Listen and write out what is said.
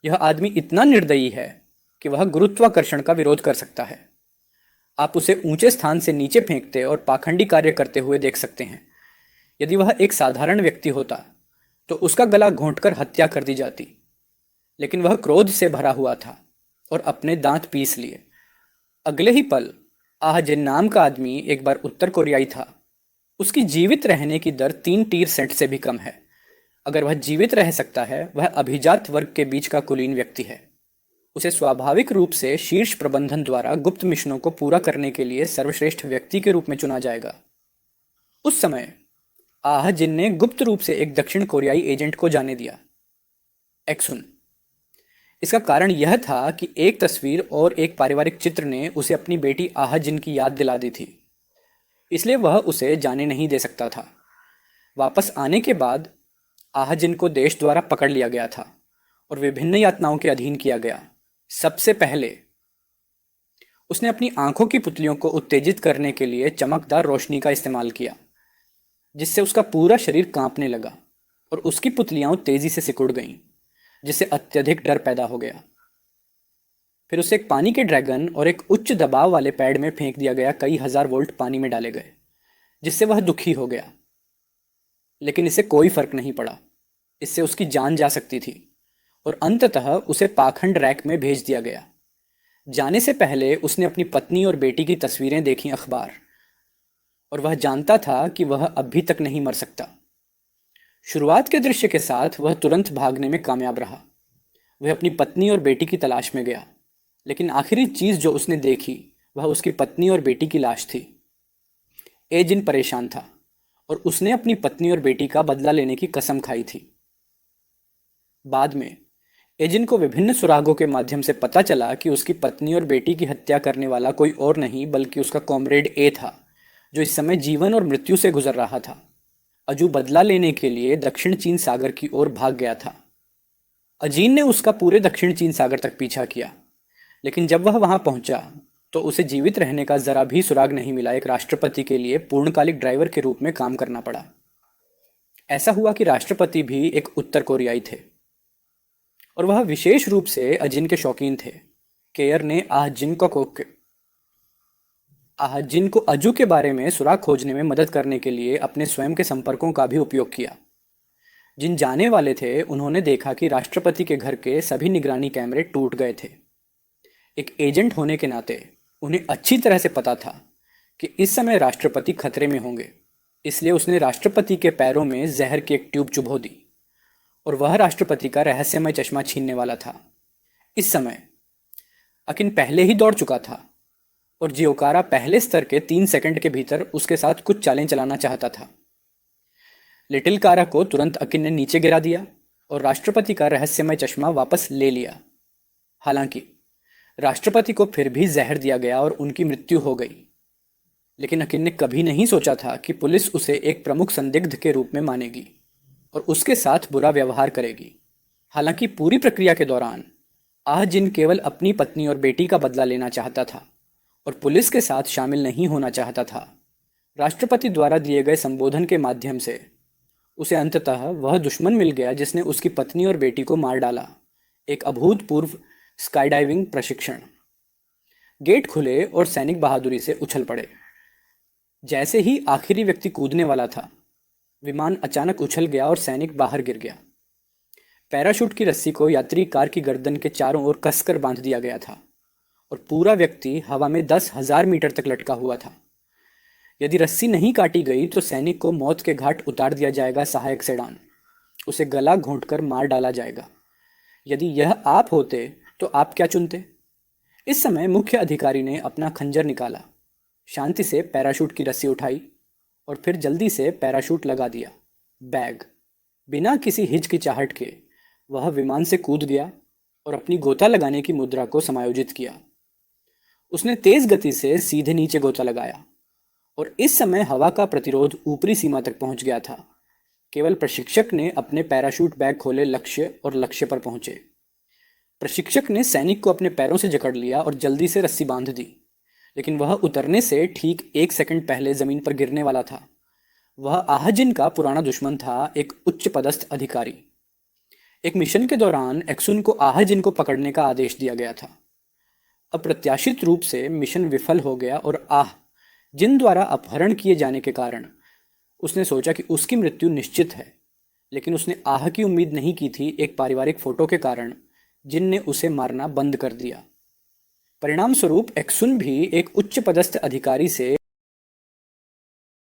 यह आदमी इतना निर्दयी है कि वह गुरुत्वाकर्षण का विरोध कर सकता है। आप उसे ऊंचे स्थान से नीचे फेंकते और पाखंडी कार्य करते हुए देख सकते हैं। यदि वह एक साधारण व्यक्ति होता तो उसका गला घोंटकर हत्या कर दी जाती, लेकिन वह क्रोध से भरा हुआ था और अपने दांत पीस लिए। अगले ही पल आह जिन नाम का आदमी एक बार उत्तर कोरियाई था, उसकी जीवित रहने की दर 3 टीर सेंट से भी कम है। अगर वह जीवित रह सकता है, वह अभिजात वर्ग के बीच का कुलीन व्यक्ति है। उसे स्वाभाविक रूप से शीर्ष प्रबंधन द्वारा गुप्त मिशनों को पूरा करने के लिए सर्वश्रेष्ठ व्यक्ति के रूप में चुना जाएगा। उस समय आह जिन ने गुप्त रूप से एक दक्षिण कोरियाई एजेंट को जाने दिया, एक्सुन। इसका कारण यह था कि एक तस्वीर और एक पारिवारिक चित्र ने उसे अपनी बेटी आह जिन की याद दिला दी थी, इसलिए वह उसे जाने नहीं दे सकता था। वापस आने के बाद आह जिन को देश द्वारा पकड़ लिया गया था और विभिन्न यातनाओं के अधीन किया गया। सबसे पहले उसने अपनी आंखों की पुतलियों को उत्तेजित करने के लिए चमकदार रोशनी का इस्तेमाल किया, जिससे उसका पूरा शरीर कांपने लगा और उसकी पुतलियां तेजी से सिकुड़ गईं, जिससे अत्यधिक डर पैदा हो गया। फिर उसे एक पानी के ड्रैगन और एक उच्च दबाव वाले पैड में फेंक दिया गया। कई हजार वोल्ट पानी में डाले गए, जिससे वह दुखी हो गया, लेकिन इससे कोई फर्क नहीं पड़ा। इससे उसकी जान जा सकती थी और अंततः उसे पाखंड रैक में भेज दिया गया। जाने से पहले उसने अपनी पत्नी और बेटी की तस्वीरें देखी अखबार, और वह जानता था कि वह अभी तक नहीं मर सकता। शुरुआत के दृश्य के साथ वह तुरंत भागने में कामयाब रहा। वह अपनी पत्नी और बेटी की तलाश में गया, लेकिन आखिरी चीज जो उसने देखी वह उसकी पत्नी और बेटी की लाश थी। एजिन परेशान था और उसने अपनी पत्नी और बेटी का बदला लेने की कसम खाई थी। बाद में एजिन को विभिन्न सुरागों के माध्यम से पता चला कि उसकी पत्नी और बेटी की हत्या करने वाला कोई और नहीं बल्कि उसका कॉमरेड ए था, जो इस समय जीवन और मृत्यु से गुजर रहा था। अजू बदला लेने के लिए दक्षिण चीन सागर की ओर भाग गया था। अजीन ने उसका पूरे दक्षिण चीन सागर तक पीछा किया, लेकिन जब वह वहां पहुंचा तो उसे जीवित रहने का जरा भी सुराग नहीं मिला। एक राष्ट्रपति के लिए पूर्णकालिक ड्राइवर के रूप में काम करना पड़ा। ऐसा हुआ कि राष्ट्रपति भी एक उत्तर कोरियाई थे और वह विशेष रूप से अजिन के शौकीन थे। केयर ने आहाजिन को अजू के बारे में सुराग खोजने में मदद करने के लिए अपने स्वयं के संपर्कों का भी उपयोग किया। जिन जाने वाले थे उन्होंने देखा कि राष्ट्रपति के घर के सभी निगरानी कैमरे टूट गए थे। एक एजेंट होने के नाते उन्हें अच्छी तरह से पता था कि इस समय राष्ट्रपति खतरे में होंगे, इसलिए उसने राष्ट्रपति के पैरों में जहर की एक ट्यूब चुभो दी और वह राष्ट्रपति का रहस्यमय चश्मा छीनने वाला था। इस समय अकिन पहले ही दौड़ चुका था और जियोकारा पहले स्तर के 3 सेकंड के भीतर उसके साथ कुछ चालें चलाना चाहता था। लिटिल कारा को तुरंत अकिन ने नीचे गिरा दिया और राष्ट्रपति का रहस्यमय चश्मा वापस ले लिया। हालांकि राष्ट्रपति को फिर भी जहर दिया गया और उनकी मृत्यु हो गई, लेकिन अकिन ने कभी नहीं सोचा था कि पुलिस उसे एक प्रमुख संदिग्ध के रूप में मानेगी और उसके साथ बुरा व्यवहार करेगी। हालांकि पूरी प्रक्रिया के दौरान आह जिन केवल अपनी पत्नी और बेटी का बदला लेना चाहता था और पुलिस के साथ शामिल नहीं होना चाहता था। राष्ट्रपति द्वारा दिए गए संबोधन के माध्यम से उसे अंततः वह दुश्मन मिल गया जिसने उसकी पत्नी और बेटी को मार डाला। एक अभूतपूर्व स्काईडाइविंग प्रशिक्षण। गेट खुले और सैनिक बहादुरी से उछल पड़े। जैसे ही आखिरी व्यक्ति कूदने वाला था, विमान अचानक उछल गया और सैनिक बाहर गिर गया। पैराशूट की रस्सी को यात्री कार की गर्दन के चारों ओर कसकर बांध दिया गया था और पूरा व्यक्ति हवा में 10,000 मीटर तक लटका हुआ था। यदि रस्सी नहीं काटी गई तो सैनिक को मौत के घाट उतार दिया जाएगा। सहायक सेडान, उसे गला घोंटकर मार डाला जाएगा। यदि यह आप होते तो आप क्या चुनते? इस समय मुख्य अधिकारी ने अपना खंजर निकाला, शांति से पैराशूट की रस्सी उठाई और फिर जल्दी से पैराशूट लगा दिया। बैग बिना किसी हिचकिचाहट के वह विमान से कूद गया और अपनी गोता लगाने की मुद्रा को समायोजित किया। उसने तेज गति से सीधे नीचे गोता लगाया और इस समय हवा का प्रतिरोध ऊपरी सीमा तक पहुंच गया था। केवल प्रशिक्षक ने अपने पैराशूट बैग खोले लक्ष्य और लक्ष्य पर पहुंचे। प्रशिक्षक ने सैनिक को अपने पैरों से जकड़ लिया और जल्दी से रस्सी बांध दी, लेकिन वह उतरने से ठीक 1 सेकंड पहले जमीन पर गिरने वाला था। वह आहाजिन का पुराना दुश्मन था, एक उच्च पदस्थ अधिकारी। एक मिशन के दौरान एक्सुन को आह जिन को पकड़ने का आदेश दिया गया था। अप्रत्याशित रूप से मिशन विफल हो गया और आह जिन द्वारा अपहरण किए जाने के कारण उसने सोचा कि उसकी मृत्यु निश्चित है, लेकिन उसने आह की उम्मीद नहीं की थी। एक पारिवारिक फोटो के कारण जिन ने उसे मारना बंद कर दिया। परिणाम स्वरूप एक्सुन भी एक उच्च पदस्थ अधिकारी से